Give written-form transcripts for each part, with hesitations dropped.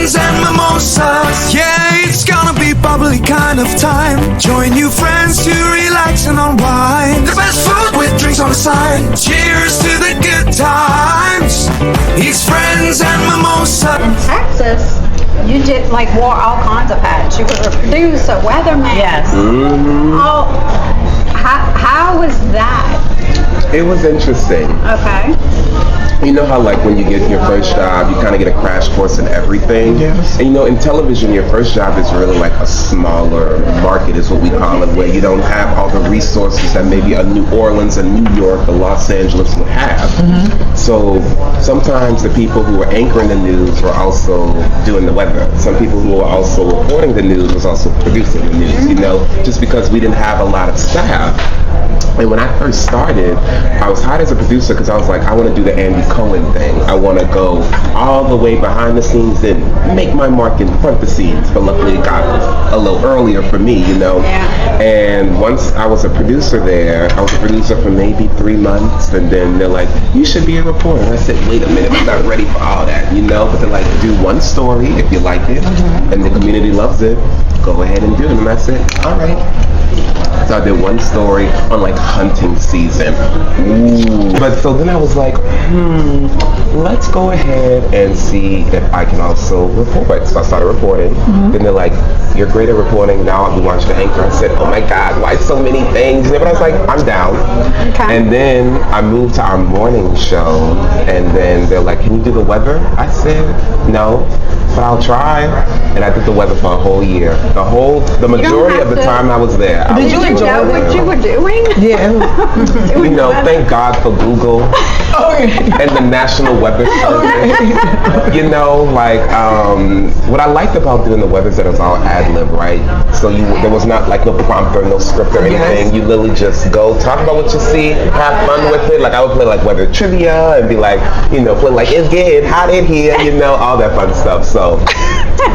friends and mimosas. Yeah, it's gonna be bubbly kind of time. Join new friends to relax and unwind. The best food with drinks on the side. Cheers to the good times. It's friends and mimosas. In Texas, you did like wore all kinds of hats. You were a producer, weatherman. Yes. Oh, how was that? It was interesting. Okay. You know how like when you get your first job, you kind of get a crash course in everything? Yes. And you know, in television, your first job is really like a smaller market is what we call it, where you don't have all the resources that maybe a New Orleans, a New York, a Los Angeles would have. So sometimes the people who were anchoring the news were also doing the weather. Some people who were also reporting the news was also producing the news, you know, just because we didn't have a lot of staff. And when I first started, I was hired as a producer because I was like, I want to do the Andy Cohen thing. I want to go all the way behind the scenes and make my mark in front of the scenes. But luckily it got a little earlier for me, you know. Yeah. And once I was a producer there, I was a producer for maybe 3 months. And then they're like, you should be a reporter. And I said, wait a minute, I'm not ready for all that, you know. But they're like, do one story if you like it. And the community loves it. Go ahead and do it. And I said, all right. So I did one story on like hunting season. Ooh. But so then I was like, let's go ahead and see if I can also report. So I started reporting. Then they're like, you're great at reporting. Now I'll be watching the anchor. I said, oh my God, why so many things? But I was like, I'm down. Okay. And then I moved to our morning show. And then they're like, can you do the weather? I said, no. But I'll try. And I did the weather for a whole year. The majority of the time I was there. Did you know what you were doing? Yeah. You know, thank God for Google and the National Weather Service. You know, like, what I liked about doing the weather is that it was all ad-lib, right? So there was not like no prompter, no script or anything. You literally just go talk about what you see, have fun with it. Like I would play like weather trivia and be like, you know, play like it's getting hot in here, you know, all that fun stuff. So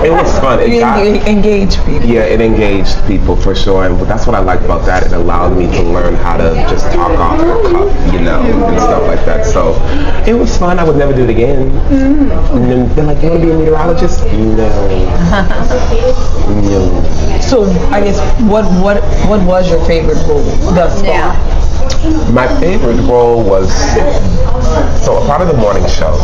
it was fun. You engage people. Yeah, it engaged people for sure, and that's what I liked about that. It allowed me to learn how to just talk off the cuff, you know, and stuff like that. So it was fun. I would never do it again. And then they're like, "You want to be a meteorologist?" No. No. So I guess what was your favorite role thus far? My favorite role was so a part of the morning show.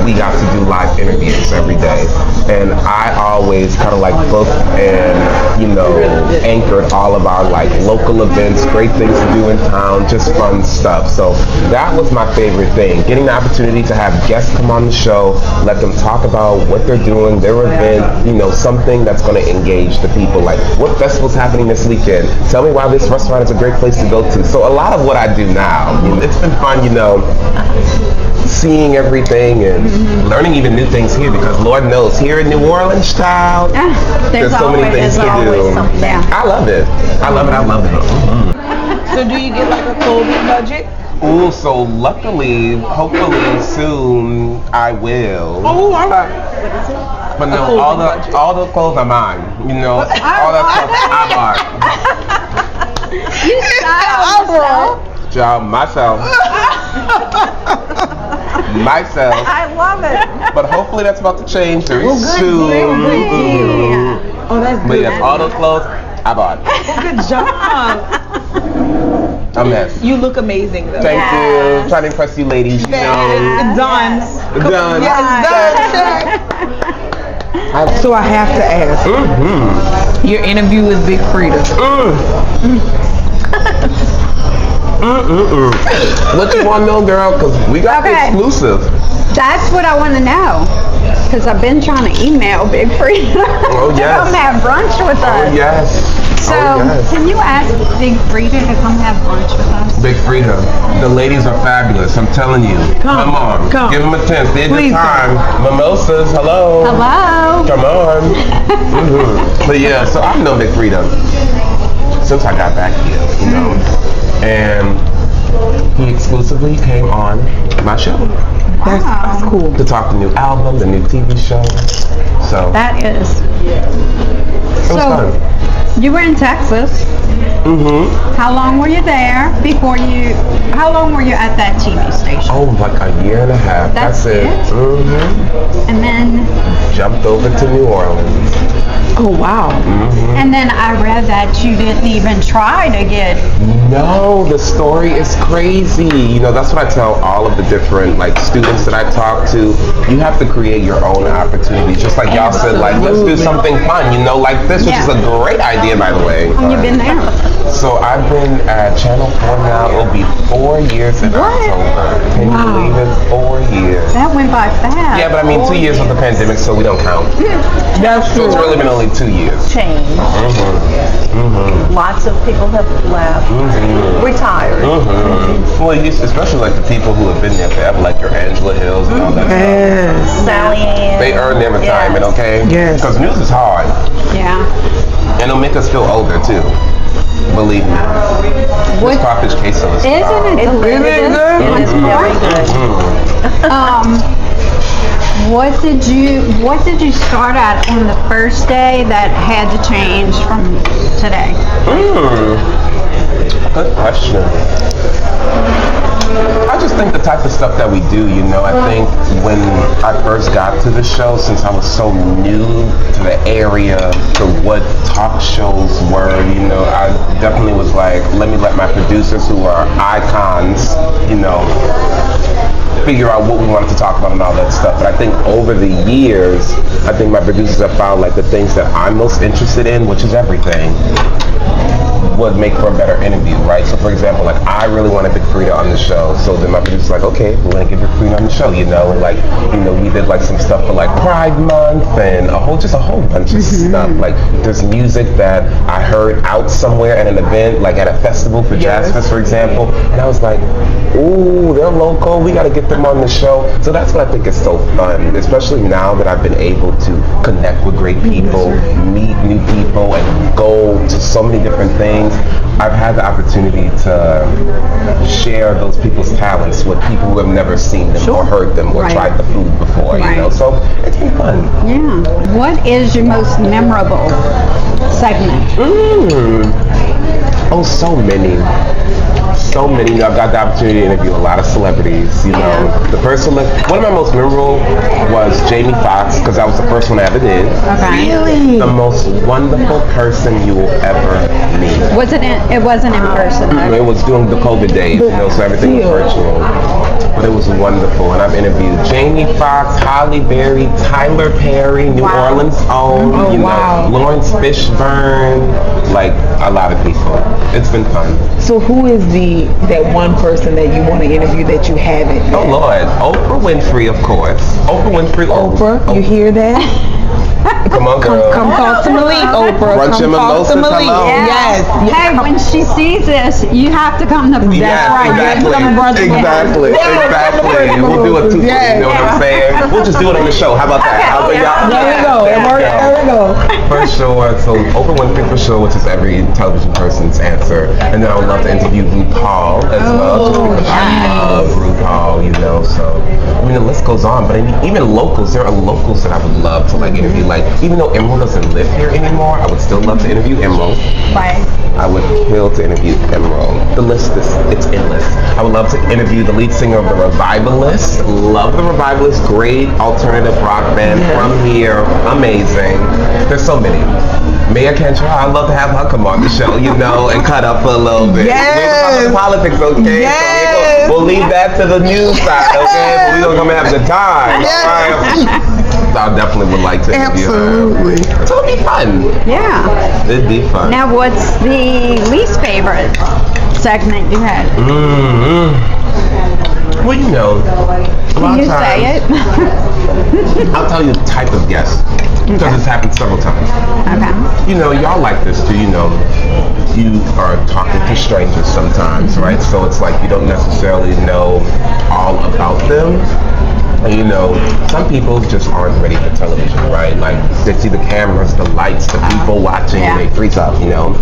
We got to do live interviews every day, and I always kind of like booked and, you know, anchored all of our like local events, great things to do in town, just fun stuff. So that was my favorite thing, getting the opportunity to have guests come on the show, let them talk about what they're doing, their event, you know, something that's going to engage the people, like what festival's happening this weekend, tell me why this restaurant is a great place to go to. So a lot of what I do now, you know, it's been fun, you know, seeing everything and learning even new things here, because Lord knows here in New Orleans, child, there's so many things to do. I love it. I love it. So do you get like a clothing budget? Ooh, so luckily, hopefully soon I will. Oh, all right. But no, all the clothes are mine. You know, all that stuff I bought. You style yourself. Job myself. I love it. But hopefully that's about to change very soon. Oh, that's good. But yes, all those clothes I bought. Good job. A mess. You look amazing though. Thank you. Trying to impress you ladies, you know. Done. Done. Yes, done. So I have to ask. Your interview with Big Frida. What you want to know, girl? Because we got the exclusive. That's what I want to know. Because I've been trying to email Big Frida. Oh, yes. To come have brunch with us. Oh, yes. So, can you ask Big Frida to come have brunch with us? Big Frida, the ladies are fabulous. I'm telling you. Come on. Give them a chance. They're the time. Mimosas, hello. Hello. Come on. But yeah, so I've known Big Frida since I got back here, you know. And he exclusively came on my show. That's cool. To talk the new album, the new TV show. So that is. It was fun. You were in Texas. How long were you there before you? How long were you at that TV station? Oh, like a year and a half. That's it. And then jumped over to New Orleans. Oh, wow. And then I read that you didn't even try to get. No, the story is crazy. You know, that's what I tell all of the different like students that I talk to. You have to create your own opportunities. Just like y'all said, like let's do something fun. You know, like this, which is a great idea, by the way. And you've been there. So I've been at Channel 4 now. It'll be 4 years in October. Can you believe it? 4 years. That went by fast. Yeah, but I mean 2 years with the pandemic, so we don't count. That's So true. it's really been only 2 years. Change. Lots of people have left, retired. Well, especially like the people who have been there forever, like your Angela Hills and all that stuff. Yes. Sally Ann. They earn their retirement, Yes. okay? Yes. Because news is hard, Yeah. and it'll make us feel older too. Believe me. This crawfish queso is Isn't it It's delicious? really good. Once more. What did you start at on the first day that had to change from today? Good question. I just think the type of stuff that we do, you know, I think when I first got to the show, since I was so new to the area, to what talk shows were, you know, I definitely was like, let my producers who are icons, you know, figure out what we wanted to talk about and all that stuff. But I think over the years, I think my producers have found like the things that I'm most interested in, which is everything, would make for a better interview, right? So for example, like I really wanted Big Frida on the show, so then my producer's like, okay, we're gonna get Big Frida on the show, you know, and like, you know, we did like some stuff for like Pride Month and a whole bunch of stuff. Like there's music that I heard out somewhere at an event, like at a festival for Jazz Fest, for example, and I was like, ooh, they're local, we gotta get them on the show. So that's what I think is so fun, especially now that I've been able to connect with great people, meet new people, and go to so many different things. I've had the opportunity to share those people's talents with people who have never seen them or heard them or tried the food before, you know, so it's been fun. Yeah. What is your most memorable segment? Oh, so many. So many. You know, I've got the opportunity to interview a lot of celebrities, you know. The first one of my most memorable was Jamie Foxx, because that was the first one I ever did. Okay. Really? The most wonderful person you will ever meet. It wasn't in person, though. It was during the COVID days, you know, so everything was virtual. But it was wonderful, and I've interviewed Jamie Foxx, Holly Berry, Tyler Perry, New Orleans own, you know, Lawrence Fishburne, like a lot of people. It's been fun. So who is that one person that you want to interview that you haven't? Oh Lord, Oprah Winfrey, of course. Oprah Winfrey. Oprah, you hear that? Come on, girl. Come talk to Malik, Oprah. Brunch and Come talk to Mimosas, Malik. hello. Yes. Hey, when she sees this, you have to come to Exactly. You have to come to brunch with her. Exactly. We'll do a two. You know what I'm saying? We'll just do it on the show. How about that? There we go. There we go. For sure. So Oprah Winfrey for sure, which is every television person's answer. And then I would love to interview RuPaul as well, just because I love RuPaul, you know. So I mean, the list goes on. But even locals, there are locals that I would love to like interview. Like even though Emerald doesn't live here anymore, I would still love to interview Emerald. Right. I would kill to interview Emerald. The list it's endless. I would love to interview the lead singer of the Revivalists. Love the Revivalists. Great alternative rock band from here. Amazing. There's so many. Maya Cantrell, I'd love to have her come on the show, you know, and cut up for a little bit. Yes. We're talking politics, okay? Yes. So we'll leave that to the news side, okay? But we're gonna come and have a good time. Yes. I definitely would like to interview her. So it'd be fun. Yeah. It'd be fun. Now, what's the least favorite segment you had? Well, you know, a lot Can you of times, say it? I'll tell you the type of guest, because it's happened several times. Okay. You know, y'all like this too, you know, you are talking to strangers sometimes, right? So it's like you don't necessarily know all about them. And you know, some people just aren't ready for television, right? Like they see the cameras, the lights, the people watching, and they freak out, you know.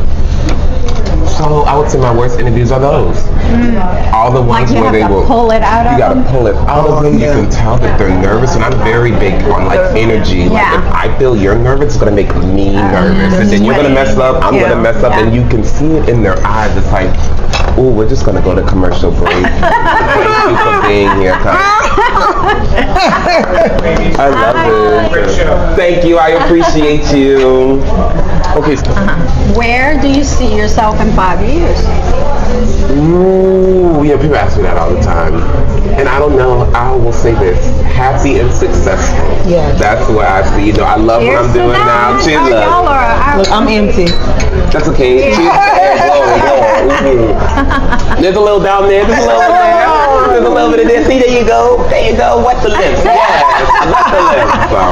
So I would say my worst interviews are those. All the ones Like you where they have to will pull it out of you gotta them? pull it out of them. You can tell that they're nervous, and I'm very big on like energy. Like Yeah. if I feel you're nervous, it's gonna make me nervous, and then you're gonna mess up. I'm gonna mess up, and you can see it in their eyes. It's like Ooh, we're just gonna go to commercial break. Thank you for being here, I love it. Thank you. I appreciate you. Okay. Where do you see yourself in 5 years? Ooh, yeah, people ask me that all the time. And I don't know, I will say this, happy and successful. Yeah. That's what I see. I love what I'm doing now. Cheers Oh, y'all up. are Look, I'm empty. That's okay. Cheers. Glory. There's a little down there. There's a little there. There's a little bit of this. See, there you go. There you go. Wet the lips. Yes. Wet the lips. So.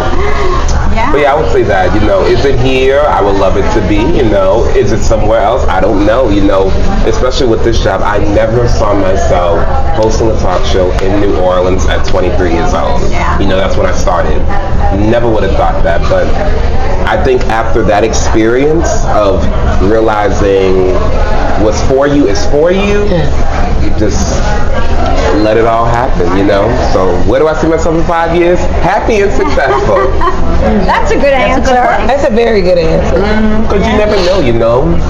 But yeah, I would say that, is it here? I would love it to be, is it somewhere else? I don't know, especially with this job. I never saw myself hosting a talk show in New Orleans at 23 years old. Yeah. That's when I started. Never would have thought that, but I think after that experience of realizing what's for you is for you, just let it all happen, So where do I see myself in 5 years? Happy and successful. That's a good answer. That's a very good answer. Because you never know,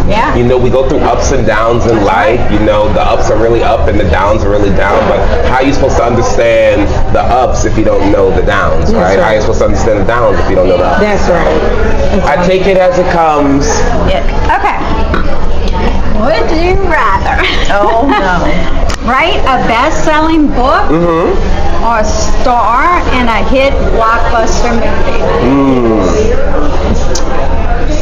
Yeah. We go through ups and downs in life. The ups are really up and the downs are really down. But how are you supposed to understand the ups if you don't know the downs, right? How are you supposed to understand the downs if you don't know the ups? That's right. I take it as it comes. Okay. Would you rather Oh no. write a best-selling book or star in a hit blockbuster movie?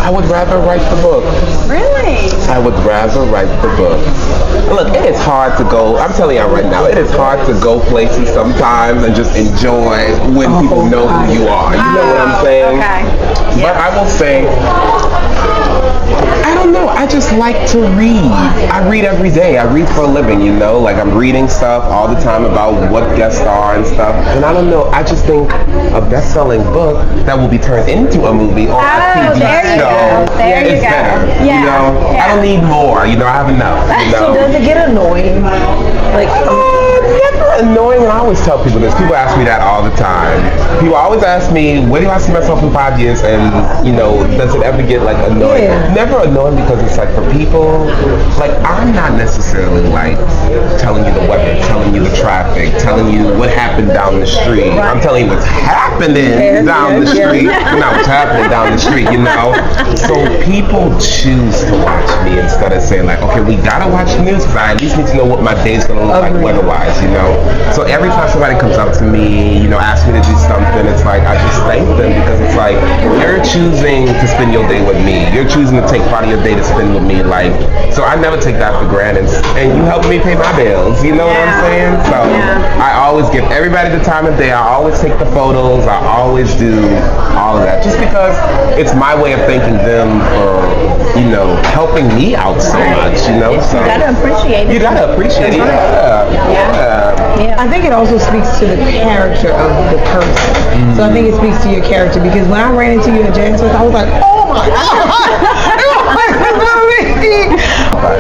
I would rather write the book. Really? I would rather write the book. Look, it is hard to go. I'm telling you right now, it is hard to go places sometimes and just enjoy when people know who you are. You know what I'm saying? Okay. But I will say, I don't know. I just like to read. I read every day. I read for a living, Like I'm reading stuff all the time about what guests are and stuff. And I don't know. I just think a best-selling book that will be turned into a movie or a TV there you show go. There you is go. better. Yeah. I don't need more. I have enough. So does it get annoying? Like, Never annoying. I always tell people this. People ask me that all the time. People always ask me, where do I see myself in 5 years? And, does it ever get annoying? Yeah. Never annoying because it's for people, I'm not necessarily telling you the weather, telling you the traffic, telling you what happened down the street. I'm telling you what's happening down the street, not what's happening down the street, So people choose to watch me instead of saying okay, we gotta watch the news because I at least need to know what my day's gonna look like weather-wise, So every time somebody comes up to me, asks me to do something, it's I just thank them because it's you're choosing to spend your day with me. You're choosing to take part of your day to spend with me. So I never take that for granted. And you help me pay my bills. You know what I'm saying? So I always give everybody the time of day. I always take the photos. I always do all of that. Just because it's my way of thanking them for, helping me out so much, So you gotta appreciate it. you gotta appreciate it. Yeah. I think it also speaks to the character of the person. So I think it speaks to your character because when I ran into you in Jacksonville, I was like, oh my God.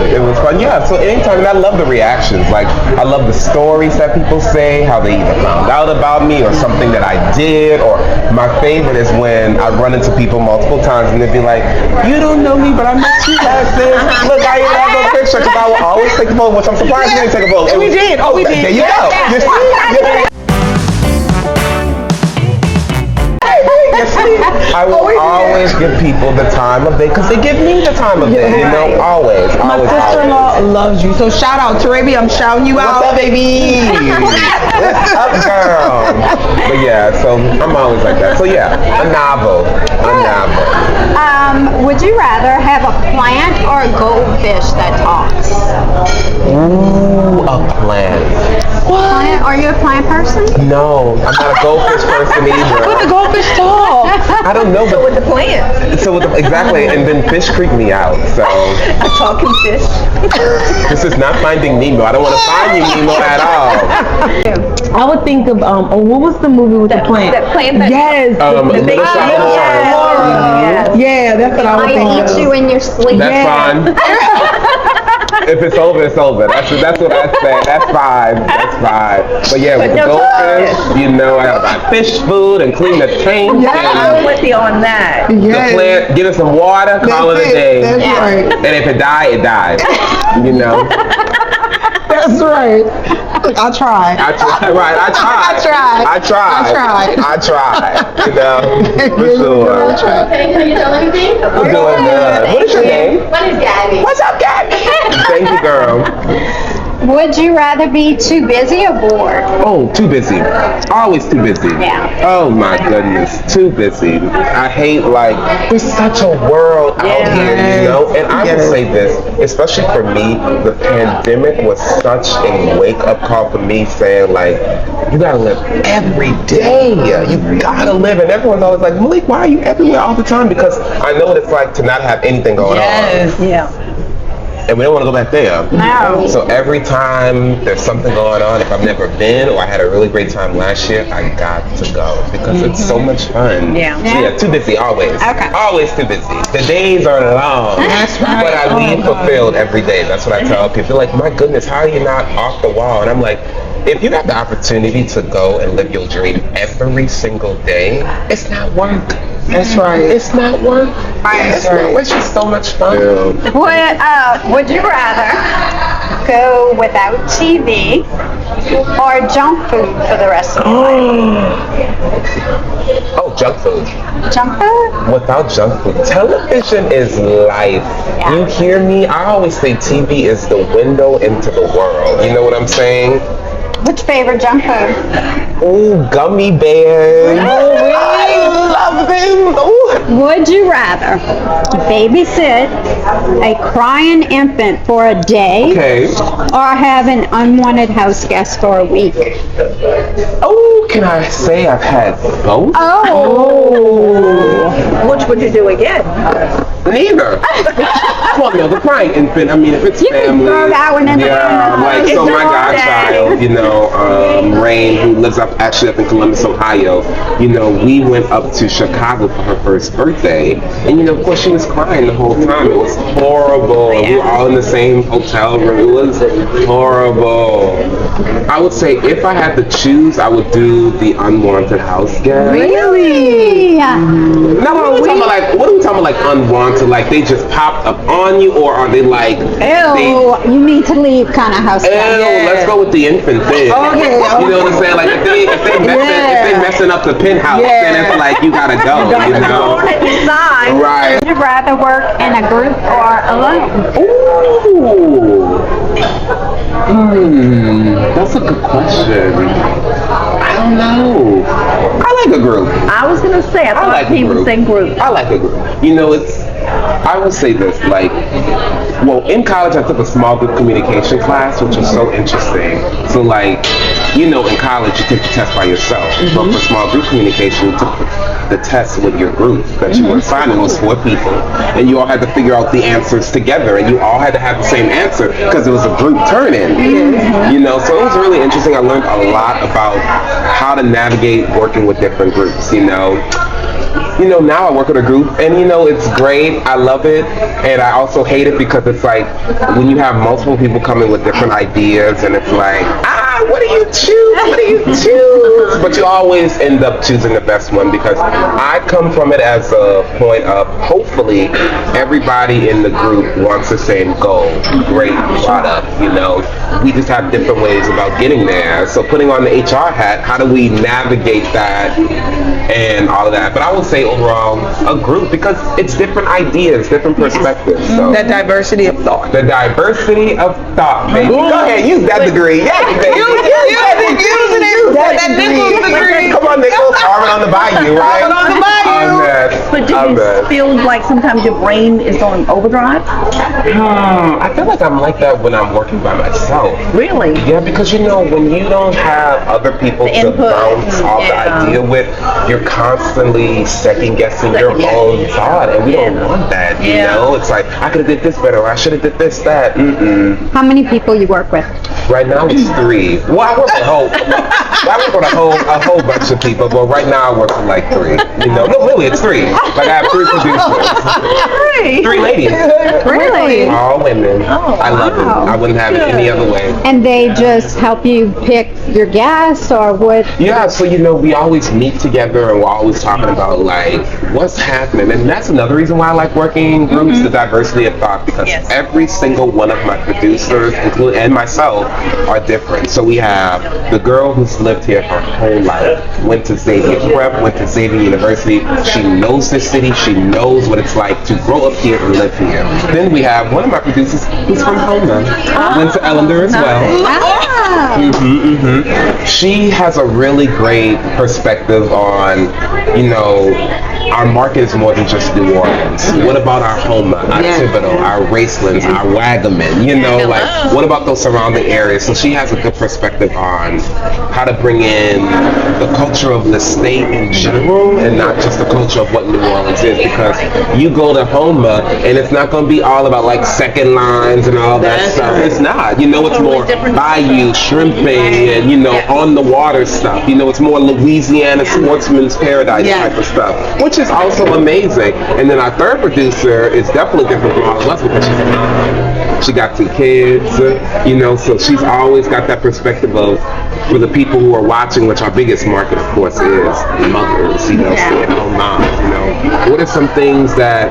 It was fun, yeah. So anytime, and I love the reactions. I love the stories that people say, how they either found out about me or something that I did. Or my favorite is when I run into people multiple times and they'd be like, "You don't know me, but I met you last day. Look, I even have a picture because I will always take a photo." Which I'm surprised you didn't take a photo. We did. Oh, we did. There you go. You see? I will always give people the time of day because they give me the time of day, always. My sister-in-law loves you. So shout out, Tarabi. I'm shouting you out. What's up, baby? What's up, girl? But yeah, so I'm always like that. So yeah, a novel. Would you rather have a plant or a goldfish that talks? Ooh, a plant. Plant? Are you a plant person? No, I'm not a goldfish person either. What the goldfish talk? I don't know, but With the plant. exactly, and then fish creep me out. So A talking fish. this is not Finding Nemo. I don't want to find you, Nemo, at all. I would think of what was the movie with the plant? That plant that Yes. Little Shop of Horrors. Yeah, that's what I would think I of. eat you in your sleep. That's fine. If it's over, it's over. That's what I say. That's fine. But yeah, with the goldfish, I gotta buy fish food and clean the tank. I'm with you on that. And the plant, get it some water, call it a day. That's right. And if it die, it dies. That's right. I tried. I tried. Right, I tried. I tried. You know, for sure. Okay, can you tell everything? I'm doing good. What is your name? My name's Gabby. What's up, Gabby? Thank you, girl. Would you rather be too busy or bored? Oh, too busy. Always too busy. Yeah. Oh my goodness, too busy. I hate there's such a world out here, you know. And I would say this, especially for me, the pandemic was such a wake-up call for me, saying you gotta live every day. You gotta live, and everyone's always like, Malik, why are you everywhere all the time? Because I know what it's like to not have anything going on. Yeah. And we don't want to go back there. No. So every time there's something going on, if I've never been or I had a really great time last year, I got to go because it's so much fun. Yeah. So yeah, too busy always. Okay. Always too busy. The days are long. That's right. But I leave fulfilled every day. That's what I tell people. Like, my goodness, how are you not off the wall? And I'm like, if you have the opportunity to go and live your dream every single day, it's not work. That's right. It's not work. It's just so much fun. Would you rather go without TV or junk food for the rest of your life? Oh, junk food. Junk food? Without junk food. Television is life. Yeah. You hear me? I always say TV is the window into the world. You know what I'm saying? What's your favorite junk food? Ooh, gummy bears. I love them. Ooh. Would you rather babysit a crying infant for a day Okay. or have an unwanted house guest for a week? Oh, can I say I've had both? Which would you do again? Neither. Well, no, the crying infant. I mean, if it's You can family, throw that one in the like so It's my all godchild, Rain, who lives up in Columbus, Ohio. We went up to Chicago for her first birthday, and of course she was crying the whole time. It was horrible. We were all in the same hotel room. It was horrible. I would say if I had to choose, I would do the unwanted house guest. Really? Now, what are we talking about, like unwanted? Like they just popped up on you, or are they like? Ew, you need to leave kind of house Ew, guest. let's go with the infant thing. Okay. You know what I'm saying? Like if they messing up the penthouse, then it's like you gotta go. You know? Right. Would you rather work in a group or alone? Ooh. That's a good question. I don't know. I like a group. I was gonna say, I thought like a people group. say group. I like a group. I will say this, in college I took a small group communication class, which was so interesting. So in college you take the test by yourself, but for small group communication you took the test with your group that you were assigned. It was 4 people, and you all had to figure out the answers together, and you all had to have the same answer because it was a group turn-in. So it was really interesting. I learned a lot about how to navigate working with different groups. Now I work with a group, and it's great. I love it, and I also hate it because it's like when you have multiple people coming with different ideas, and it's like, what do you choose? What do you choose? But you always end up choosing the best one because I come from it as a point of hopefully everybody in the group wants the same goal, great product. We just have different ways about getting there. So putting on the HR hat, how do we navigate that and all of that? But I would say overall a group because it's different ideas, different perspectives. So That diversity of thought. the diversity of thought, baby. Go ahead, use that degree. Yeah, baby. That Nichols degree. Come on, Nichols. Carving on the bayou, right? Carving on the bayou. But do you feel like sometimes your brain is on overdrive? I feel like I'm like that when I'm working by myself. Really? Yeah, because when you don't have other people to input. bounce off the idea with, you're constantly second guessing your own thought, and we don't want that. You know, it's like I could have did this better, or I should have did this, that. How many people you work with? Right now it's 3. Well, I work with a whole bunch of people, but right now I work with like 3. No, really, it's 3. Like I have 3 producers. 3 ladies. Really? All women. I love it. I wouldn't have it any other way. And they just help you pick your guests or what? Yeah, so we always meet together and we're always talking about like what's happening, and that's another reason why I like working in groups, the diversity of thought, because every single one of my producers, including and myself, are different. So we have the girl who's lived here her whole life, went to Xavier Prep, went to Xavier University. She knows this city. She knows what it's like to grow up here and live here. Then we have one of my producers who's from Homeland, went to Ellender as well. She has a really great perspective on, our market is more than just New Orleans. What about our Houma, our Thibodeau, our Racelands, our Wagaman? Like what about those surrounding areas? So she has a good perspective on how to bring in the culture of the state in general and not just the culture of what New Orleans is, because you go to Houma and it's not going to be all about like second lines and all that stuff. It's not. It's more bayou, shrimping, and on the water stuff. It's more Louisiana sportsman's paradise type of stuff, which is also amazing. And then our third producer is definitely different from all of us because she's a mom. She got 2 kids, so she's always got that perspective of, for the people who are watching, which our biggest market, of course, is mothers, stay-at-home moms, what are some things that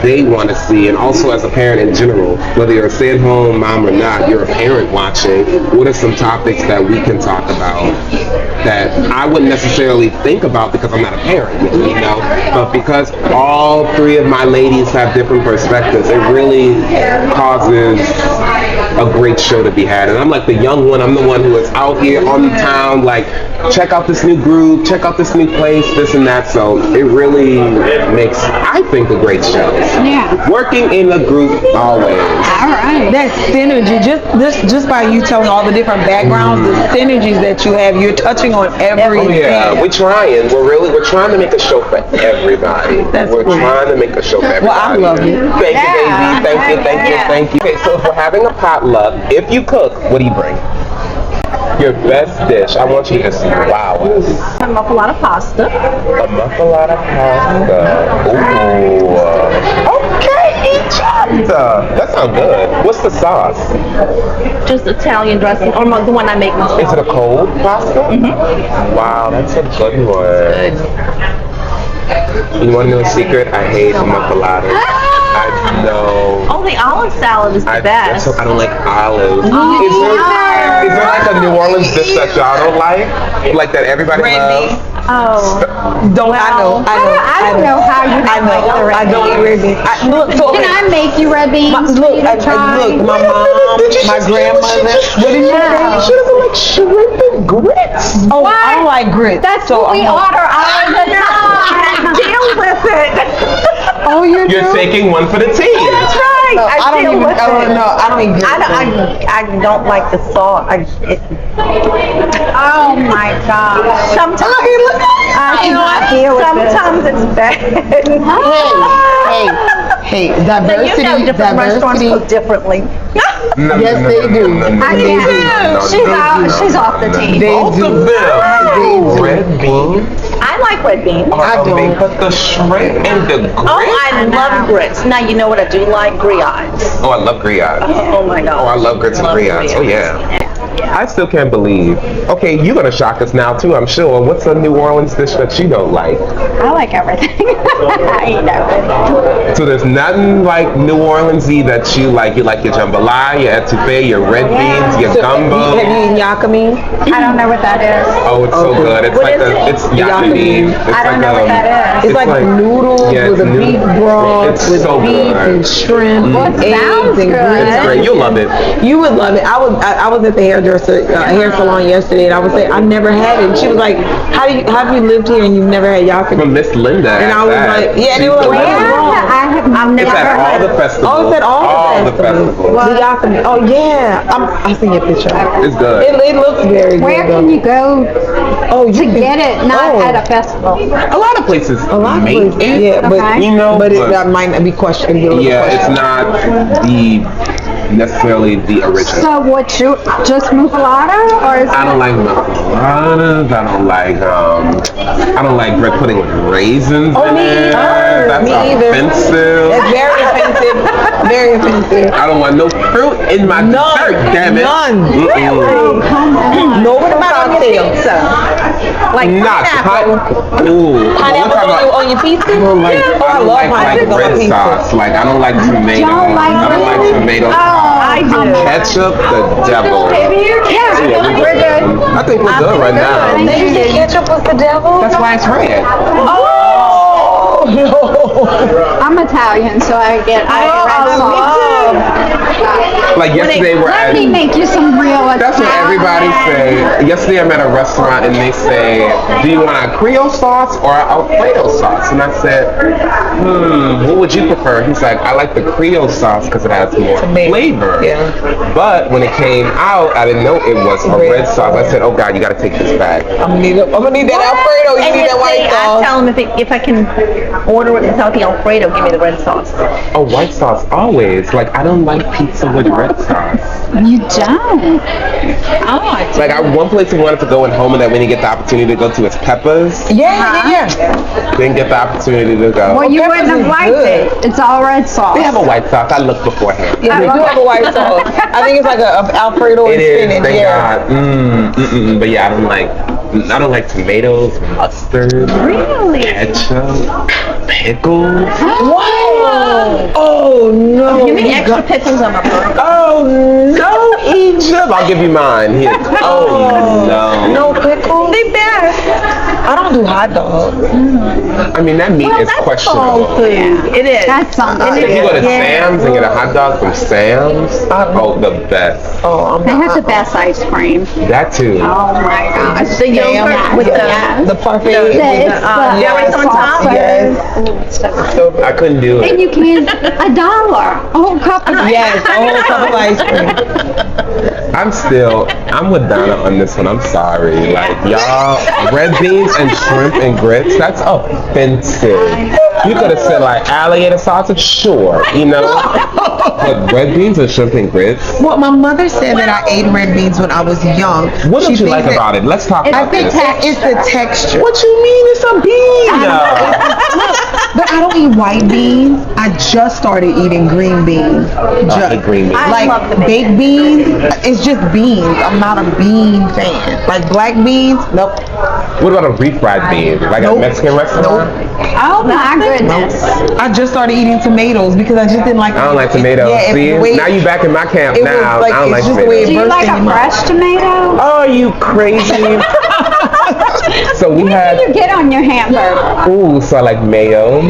they want to see? And also as a parent in general, whether you're a stay-at-home mom or not, you're a parent watching, what are some topics that we can talk about that I wouldn't necessarily think about because I'm not a parent, but because all 3 of my ladies have different perspectives, it really causes a great show to be had. And I'm like the young one, I'm the one who is out here on the town, like, check out this new group, check out this new place, this and that. So it really makes, I think, a great show. Yeah. Working in a group always. All right. That synergy, just by you telling all the different backgrounds, the synergies that you have, you're touching on everything. Yeah, we're trying. We're trying to make a show for everybody. We're trying to make a show for everybody. Well, I love it. Thank you, baby. Thank you. Okay, so if we're having a potluck, if you cook, what do you bring? Your best dish. I want you to just wow us. A muffalata pasta. A muffalata pasta. Ooh. Okay, each other. That sounds good. What's the sauce? Just Italian dressing, or the one I make myself. Is it a cold pasta? Mm-hmm. Wow, that's a good one. You want to know a secret? I hate muffalata. I know. Oh, the olive salad is the best. I don't like olives. Is there like a New Orleans dish that y'all don't like? Like that everybody loves? Oh. I don't know how you don't like the red beans. I don't eat red beans. Can I make you red beans? Look, my mom, my grandmother. What did you say? She doesn't like shrimp and grits. Oh, I don't like grits. That's what we order all the time. Deal with it. Oh, you're taking one for the team. That's right. No, I don't eat grits. I don't like the sauce. Oh my God. Sometimes it's bad. Hey, diversity. Different restaurants cook differently. Yes, they do. She's off the team. Both of them. Red beans. I like red beans. I don't. But the shrimp and the grits. Oh, I love grits. Now you know what I do like? Griots. Oh, I love griots. Oh my God. Oh, I love grits and griots. Oh, yeah. I still can't believe. Okay, you're gonna shock us now too, I'm sure. What's a New Orleans dish that you don't like? I like everything. I eat everything. So there's nothing like New Orleans-y that you like. You like your jambalaya, your etouffee, your red beans, your gumbo. Have you eaten yakami? I don't know what that is. Oh, it's so good. It's like it's yakami. I don't know what that is. It's like noodles with a beef broth, It's with so beef good. and shrimp and eggs sounds and good. grits. It's great. You'll love it. You would love it. I was at the hair salon yesterday, and I was saying I've never had it. And she was like, "How have you lived here and you've never had yakami?" From Miss Linda. And I was like, "Yeah." And they were like, "What's wrong?" I've never It's at all heard the festivals. Oh, it's at all the festivals. The yakami. Oh yeah, I'll send you a picture. It's good. It looks very good. Where can you go to get it? Not at a festival. A lot of places A lot of make places, it. yeah, but Okay. that might not be questionable. Yeah, it's not necessarily the original. So what you just muffalata or is I don't like muffaladas. I don't like bread pudding with raisins in it. That's Me either. offensive. That's very offensive. Very offensive. I don't want no fruit in my dessert, damn it. None. Mm-mm. No, what about on your pizza? Like Not pineapple. Ooh. Pineapple on your pizza? I don't like, Oh, I don't like pineapple on red pizza. sauce. Like I don't like tomato. Don't like I don't like tomato sauce. I do. Ketchup, the devil. Yeah, we're good. I think we're good right now. They said ketchup was the devil? That's why it's red. Oh, no. I'm Italian, so I get red sauce. Like yesterday we're Let at. me make you some real That's what everybody say. Yesterday I'm at a restaurant and they say, do you want a Creole sauce or a Alfredo sauce? And I said, what would you prefer? He's like, I like the Creole sauce because it has more flavor. Yeah. But when it came out, I didn't know it was a red sauce. I said, oh God, you got to take this back. I'm gonna need that Alfredo. You need that white I sauce. tell them if I can order it without the Alfredo, give me the red sauce. Oh, white sauce always. Like I don't like pizza with red sauce. You don't. Oh, Like one place we wanted to go in home and that we didn't get the opportunity to go to is Peppa's. Yeah. Didn't get the opportunity to go. Well, you Peppers wouldn't have is liked good. it. It's all red sauce. They have a white sauce. I looked beforehand. Yeah, they do have a white sauce. I think it's like a Alfredo It and is, spinach. thank Yeah. God. But yeah, I don't like tomatoes, mustard, Really? ketchup, pickles. Wow. Oh no. give me extra pickles on my burger. Oh no, Egypt! I'll give you mine. Here. Oh no. No pickles? They best. I don't do hot dogs. I mean that meat is Soul questionable. food. It is. That's something. If you go to Yeah. Sam's and get a hot dog from Sam's, oh the best. Oh, I'm They not. have the best ice cream. That too. Oh my gosh. The yogurt with the parfait. It's the jelly on top. Yes. So I couldn't do and it. you can $1, a whole cup of Yes, a whole cup of ice cream. I'm with Donna on this one. I'm sorry. Like y'all, red beans and shrimp and grits, that's offensive. You could have said like alligator sausage, sure, you know. But red beans and shrimp and grits. Well, my mother said that I ate red beans when I was young. What don't She you like thinks that- about it? Let's talk I about think this. it's the texture. What you mean it's a bean? But I don't eat white beans. I just started eating green beans. I hate green beans. I love the Baked beans, it's just beans. I'm not a bean fan. Like black beans, nope. What about a refried bean? Like Nope. a Mexican restaurant? Oh my goodness. I just started eating tomatoes because I just didn't like. I don't like tomatoes. Yeah, See, the way- now you back in my camp it now. was like, I don't like it's just the way tomatoes. it Do you burst like in a your mouth. fresh tomato? Oh, you crazy. So we What do you had, get on your hamburger? ooh, so I like mayo,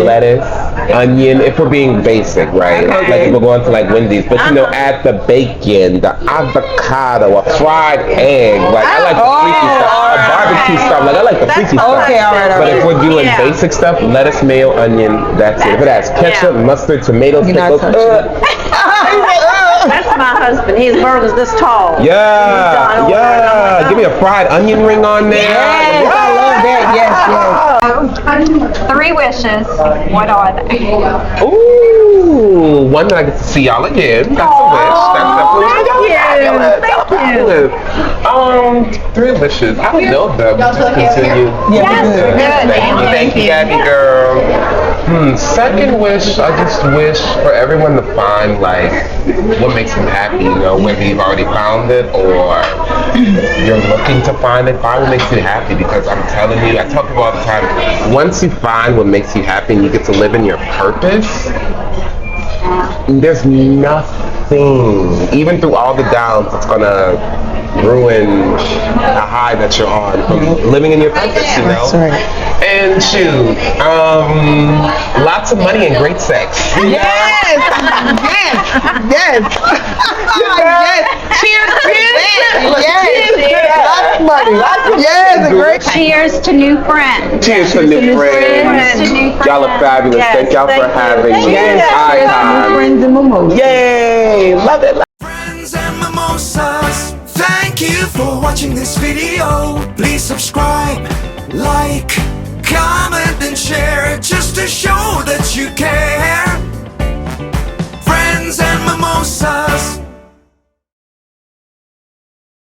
lettuce, onion, if we're being basic, right? Okay. Like if we're going to like Wendy's, but you know, add the bacon, the avocado, a fried egg. Like I like the freaky stuff, a barbecue stuff. Like I like the freaky stuff. Okay, all right. But if we're doing Yeah. basic stuff, lettuce, mayo, onion, that's it. If it has ketchup, mustard, tomatoes, You're not pickles, touching That's my husband. His burger's this tall. yeah. Give me a fried onion ring on there. Yes, I love that. Yes, 3 wishes. What are they? Ooh, one that I get to see y'all again. That's a wish. That's definitely fabulous. Thank you. 3 wishes. I don't know them. Just continue. yes. Thank you, Gabby girl. Second wish, I just wish for everyone to find like what makes them happy, you know, whether you've already found it or you're looking to find it, find what makes you happy, because I'm telling you, I tell people all the time, once you find what makes you happy and you get to live in your purpose, there's nothing, even through all the downs, that's gonna ruin the high that you're on from living in your purpose, you know? That's right. And shoot, lots of money and great sex. Yes. Yes. Cheers. Lots of money. Yes, a great. Cheers to new friends. Cheers to new friends. Cheers to new friends. Y'all are fabulous. Yes, Thank y'all for thank you. having me. Yes. Cheers to new friends and mimosas. Yay! Love it. Friends and mimosas, thank you for watching this video. Please subscribe, like, comment and share just to show that you care.